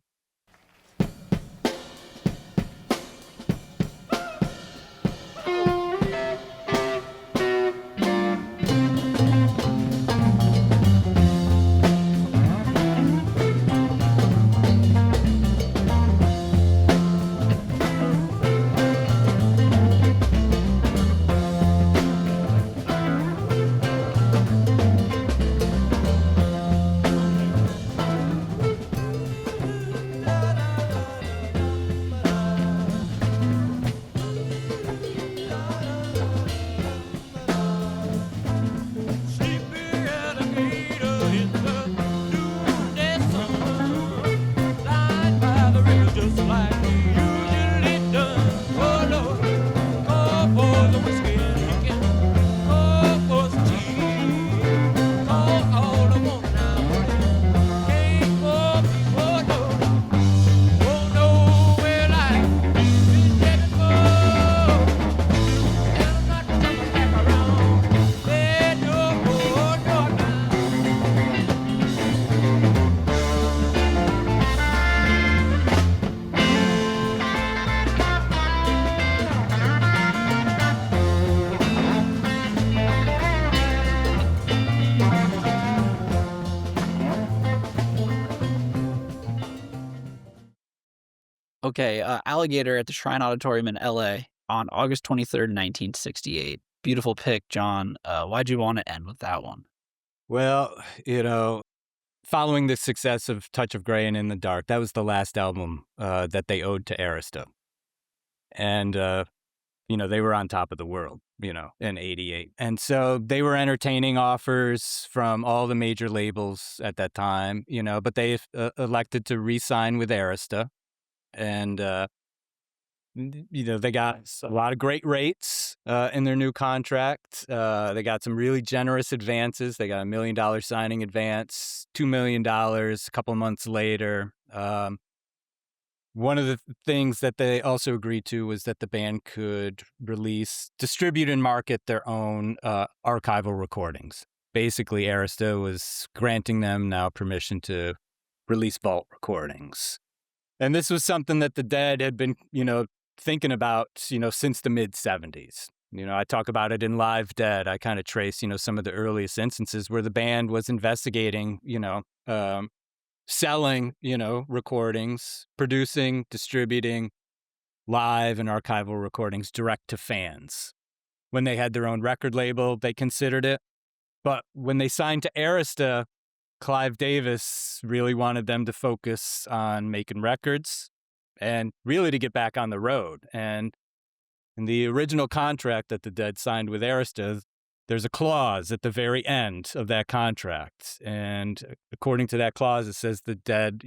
S1: Okay, Alligator at the Shrine Auditorium in L.A. on August 23rd, 1968. Beautiful pick, John. Why'd you want to end with that one?
S2: Well, following the success of Touch of Grey and In the Dark, that was the last album that they owed to Arista. And, they were on top of the world, in 88. And so they were entertaining offers from all the major labels at that time, but they elected to re-sign with Arista. And, they got a lot of great rates in their new contract. They got some really generous advances. They got $1 million signing advance, $2 million a couple months later. One of the things that they also agreed to was that the band could distribute and market their own archival recordings. Basically, Arista was granting them now permission to release vault recordings. And this was something that the Dead had been, thinking about, since the mid-'70s. I talk about it in Live Dead. I kind of trace, some of the earliest instances where the band was investigating, selling, recordings, producing, distributing live and archival recordings direct to fans. When they had their own record label, they considered it. But when they signed to Arista, Clive Davis really wanted them to focus on making records and really to get back on the road. And in the original contract that the Dead signed with Arista, there's a clause at the very end of that contract. And according to that clause, it says the Dead,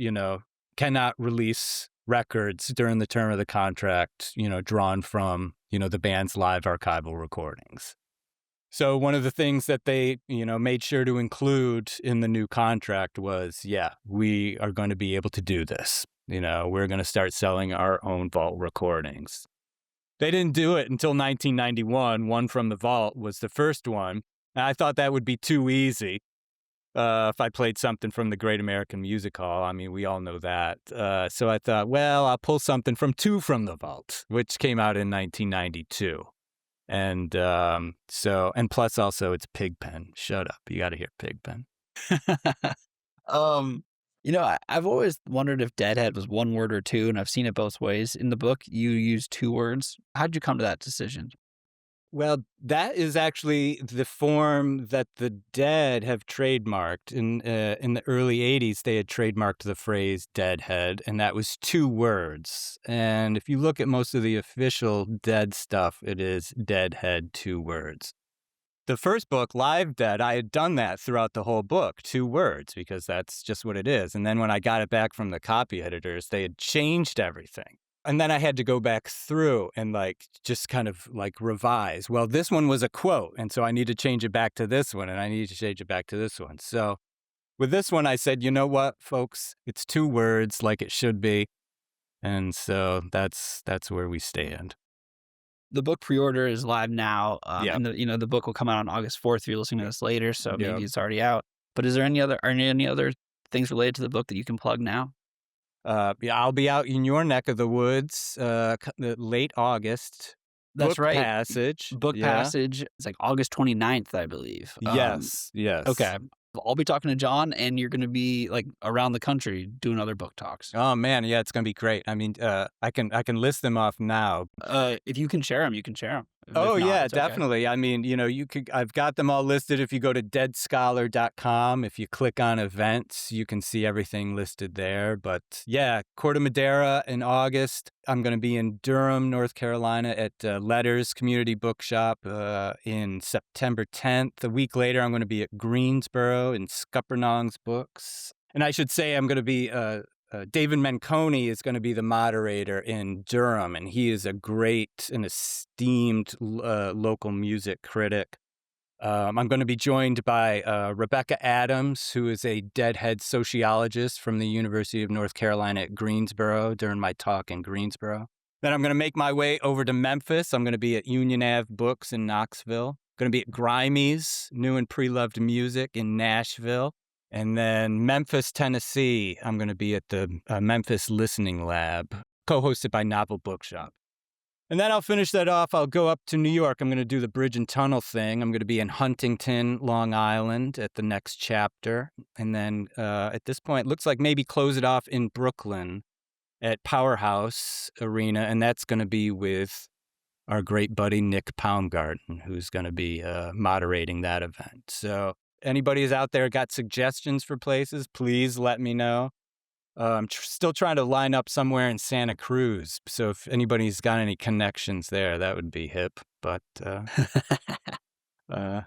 S2: cannot release records during the term of the contract, drawn from, the band's live archival recordings. So one of the things that they, made sure to include in the new contract was, we are going to be able to do this. We're going to start selling our own vault recordings. They didn't do it until 1991. One from the Vault was the first one. And I thought that would be too easy if I played something from the Great American Music Hall. I mean, we all know that. So I thought, well, I'll pull something from Two from the Vault, which came out in 1992. And and plus also it's Pigpen. Shut up. You got to hear Pigpen.
S1: I've always wondered if Deadhead was one word or two, and I've seen it both ways. In the book, you use 2 words. How'd you come to that decision?
S2: Well, that is actually the form that the Dead have trademarked. In the early 80s, they had trademarked the phrase Deadhead, and that was 2 words. And if you look at most of the official Dead stuff, it is Deadhead, 2 words. The first book, Live Dead, I had done that throughout the whole book, 2 words, because that's just what it is. And then when I got it back from the copy editors, they had changed everything. And then I had to go back through and just kind of revise. Well, this one was a quote, and so I need to change it back to this one, and I need to change it back to this one. So with this one, I said, you know what, folks, it's 2 words like it should be. And so that's where we stand.
S1: The book pre-order is live now.
S2: Yeah.
S1: And the book will come out on August 4th if you're listening to this later, so maybe it's already out. But are there any other things related to the book that you can plug now?
S2: I'll be out in your neck of the woods late August.
S1: That's
S2: Book
S1: right.
S2: Passage.
S1: Passage. It's like August 29th, I believe.
S2: Yes.
S1: Okay. I'll be talking to John, and you're going to be around the country doing other book talks.
S2: Oh man, yeah, it's going to be great. I mean, I can list them off now.
S1: If you can share them, you can share them.
S2: Oh
S1: If not,
S2: yeah,
S1: it's okay.
S2: definitely. I mean, I've got them all listed. If you go to deadscholar.com, if you click on events, you can see everything listed there. But yeah, Corte Madera in August. I'm going to be in Durham, North Carolina at Letters Community Bookshop in September 10th. A week later, I'm going to be at Greensboro in Scuppernong's Books. And I should say I'm going to be David Menconi is going to be the moderator in Durham, and he is a great and esteemed local music critic. I'm going to be joined by Rebecca Adams, who is a Deadhead sociologist from the University of North Carolina at Greensboro during my talk in Greensboro. Then I'm going to make my way over to Memphis. I'm going to be at Union Ave Books in Knoxville. Going to be at Grimey's New and Pre-Loved Music in Nashville. And then Memphis, Tennessee, I'm going to be at the Memphis Listening Lab, co-hosted by Novel Bookshop. And then I'll finish that off. I'll go up to New York. I'm going to do the Bridge and Tunnel thing. I'm going to be in Huntington, Long Island at the next chapter. And then at this point, it looks like maybe close it off in Brooklyn at Powerhouse Arena. And that's going to be with our great buddy Nick Poundgarden, who's going to be moderating that event. So anybody who's out there got suggestions for places, please let me know. I'm still trying to line up somewhere in Santa Cruz. So if anybody's got any connections there, that would be hip. But I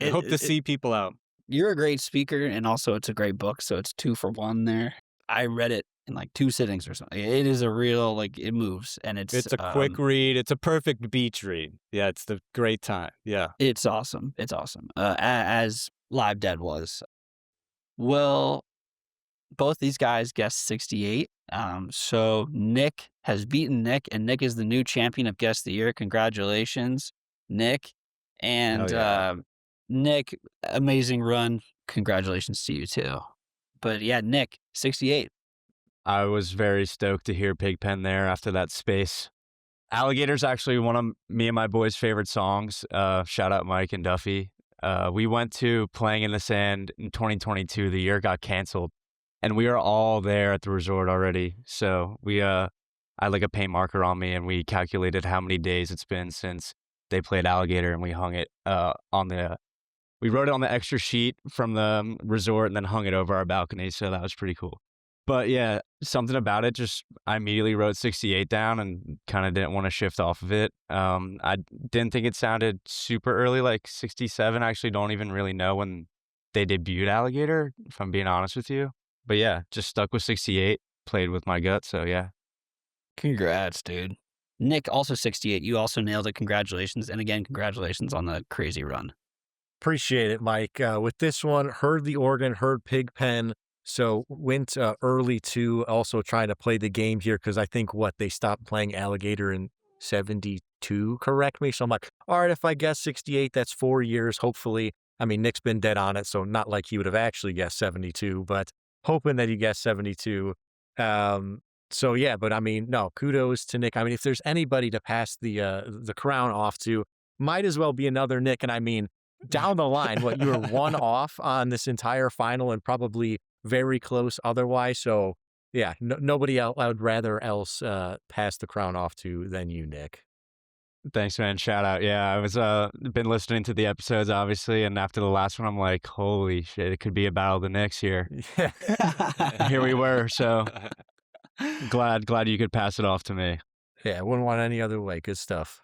S2: hope to see people out.
S1: You're a great speaker, and also it's a great book, so it's 2 for 1 there. I read it in 2 sittings or something. It is a real, it moves, and it's
S2: a quick read. It's a perfect beach read. Yeah, it's the great time. Yeah.
S1: It's awesome. It's awesome. As Live Dead was. Well, both these guys guessed 68. So Nick has beaten Nick, and Nick is the new champion of Guest of the Year. Congratulations, Nick. And Nick, amazing run. Congratulations to you, too. But yeah, Nick, 68.
S4: I was very stoked to hear Pigpen there after that space. Alligator's actually one of me and my boys' favorite songs. Shout out Mike and Duffy. We went to Playing in the Sand in 2022. The year got canceled. And we are all there at the resort already. So I had a paint marker on me, and we calculated how many days it's been since they played Alligator, and we hung it we wrote it on the extra sheet from the resort and then hung it over our balcony. So that was pretty cool. But yeah, something about it, I immediately wrote 68 down and kind of didn't want to shift off of it. I didn't think it sounded super early, like 67. I actually don't even really know when they debuted Alligator, if I'm being honest with you. But yeah, just stuck with 68, played with my gut, so yeah.
S1: Congrats, dude. Nick, also 68. You also nailed it. Congratulations. And again, congratulations on the crazy run.
S3: Appreciate it, Mike. With this one, heard the organ, heard Pigpen, so went early to also trying to play the game here because I think they stopped playing Alligator in 72, correct me. So I'm like, all right, if I guess 68, that's 4 years. Hopefully, I mean, Nick's been dead on it, so not like he would have actually guessed 72, but hoping that he guessed 72. So yeah, but I mean, no, kudos to Nick. I mean, if there's anybody to pass the crown off to, might as well be another Nick. And I mean, down the line, what you were one off on this entire final and probably very close otherwise. So yeah, nobody else I would rather else pass the crown off to than you, Nick.
S4: Thanks, man. Shout out. Yeah, I was been listening to the episodes, obviously, and after the last one, I'm like, holy shit, it could be a battle of the Knicks here. Here we were. So glad you could pass it off to me.
S3: Yeah, wouldn't want any other way. Good stuff.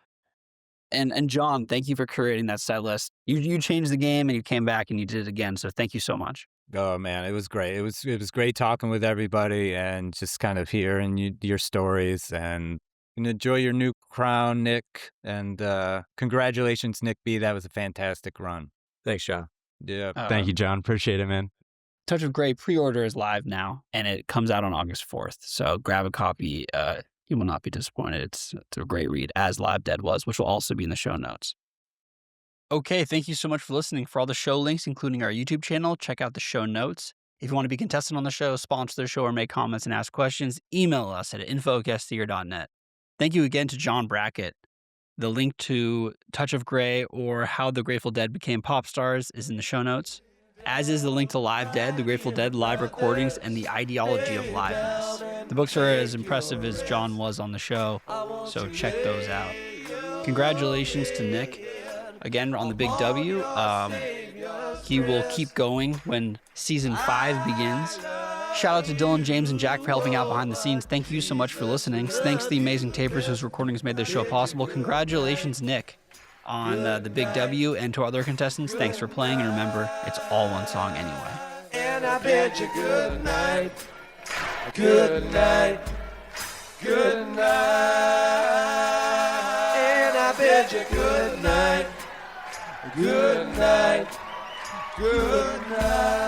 S1: And John, thank you for creating that set list. You changed the game and you came back and you did it again. So thank you so much.
S2: Oh man, it was great. It was great talking with everybody and just kind of hearing your stories and enjoy your new crown, Nick. And congratulations, Nick B. That was a fantastic run.
S3: Thanks, John.
S2: Yeah.
S4: Thank you, John. Appreciate it, man.
S1: Touch of Grey pre-order is live now, and it comes out on August 4th. So grab a copy. You will not be disappointed. It's a great read, as Live Dead was, which will also be in the show notes. Okay, thank you so much for listening. For all the show links, including our YouTube channel, check out the show notes. If you want to be contestant on the show, sponsor the show, or make comments and ask questions, email us at info@guesttheater.net. Thank you again to John Brackett. The link to Touch of Grey or How the Grateful Dead Became Pop Stars is in the show notes, as is the link to Live Dead, the Grateful Dead live recordings, and the Ideology of Liveness. The books are as impressive as John was on the show, so check those out. Congratulations to Nick, again, on the big W. He will keep going when season 5 begins. Shout out to Dylan, James, and Jack for helping out behind the scenes. Thank you so much for listening. Thanks to the amazing tapers whose recordings made this show possible. Congratulations, Nick, on the big W, and to our other contestants, thanks for playing, and remember, it's all one song anyway.
S7: And I bid you good night, good night, good night. And I bid you good night, good night, good night.